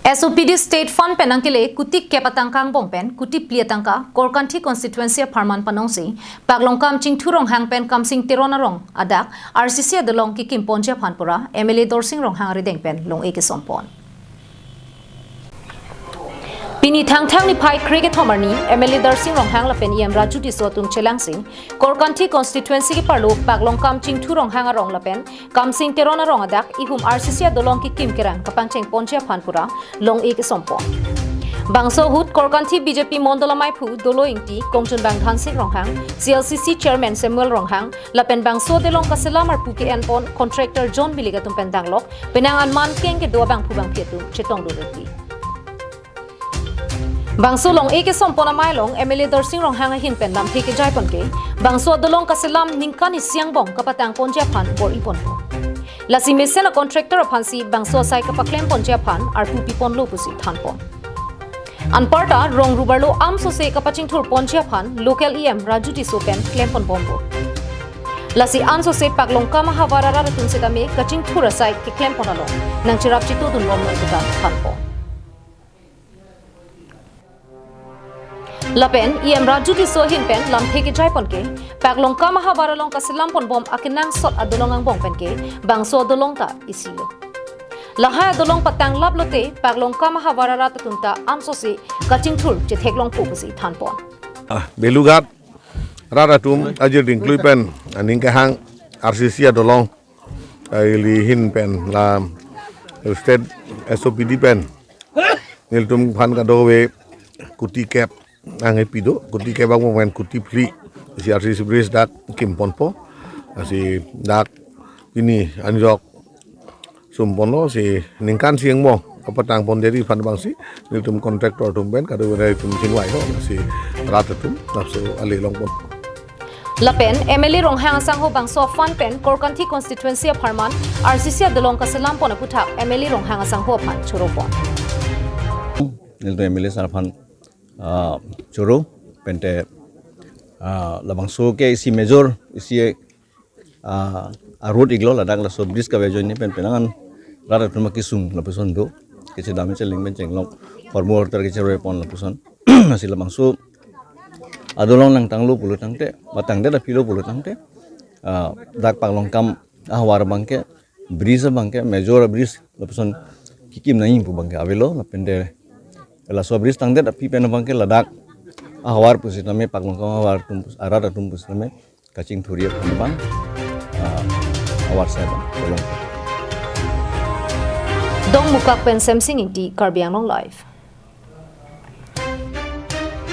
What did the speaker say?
SOPD State Fund penangkile kutik kepatangkang bompen kutip pliatangka korkanthi constituency Pharman panongsi Paklongkam Chingthu Ronghang pen kamsing Tironarong adak RCC adelong Kekim ponji aphan Pura MLA Dorsing Ronghang arideng pen long eke sompon Pini thang ni phai cricket homarni MLA Dorsing Ronghang la pen yam raju ti so tum chelangsing korkanthi constituency ki parlo Paklongkam Chingthu Ronghang arong la pen kamsing Tironarong adak ihum RCC adelong Kekim kerang kapangcheng ponji aphan Pura long eke sompon Bangso hut korkanthi BJP Mondolamai phu dolo ingti Kongchun Bang Dhansing Ronghang CLCC Chairman Samuel Ronghang lapen bangso delong kaselamar pu ke enpon contractor John Miliga tumpen danglok penangan man keng ke do bang phu bang phetu chetong do reti Bangso long eke sompona mailong MLA Dorsing Ronghang hin pen lam theke jaipon ke bangso delong kaselam ningkani siangbong kapatang ponji aphan bor ipon lasi mesena contractor aphansi bangso sai kapaklem ponji aphan ar pu pipon lo pusi thanpon Anparta rong rubarlo amso se kapaching thur ponji aphan local EM Raju ti sopen klempon bombo lasi anso se Paklongkam hawarara ratun se tame kaching thur asai ke klempon along nang chirap chitu dun bom ita thanpo Lapen EM Raju ti so hin pen lam theke jaipon ke Paklongkam hawaralong kasilampon bom akinang sot adolongang bom pen ke bangso adolong ta isilo Lahai adolong patang lablote Paklongkam hawarara tatunta amso se kaching thul che theklong pusi thanpon belugat raratum ajir dingklui pen aning ke hang RCC adolong li hin pen la state SOPD pen niltum phan ka dowe kuti kep ang epido kuti kep bang pen kuti free si RCC bris dak kimponpo si dak ini anjok Sumpono si ningkan siang mo kapatang ponderi fan bangsi nitum kontraktor tumben kadu dari tum singwai no si ratatum napso alilong pon Lapen MLA Ronghang sangho bangso fan pen korkanthi constituency Pharman RCC adelong kasalam pon aputha MLA Ronghang sangho phan choropon nilto MLA sarphan choro pente labangso ke isi major isi road iglo ladak la so bris ka bejo ni pen penangan rara tuma kisung la person do kece dami cheling ben chenglong formor tar kece re pon la person asila bangso adolong nang tanglo pulu tangte batang de la pilo pulu tangte dak Paklongkam ahwar bangke bris bangke major bris la person Kekim naing pu bangke avelo la pende la so bris tangde da pi pen bangke ladak ahwar pusi name Paklongkam ahwar tum arada tum pusi name kaching thuria bang awar saya Dong mukak pen semsing inti Karbiang Long Live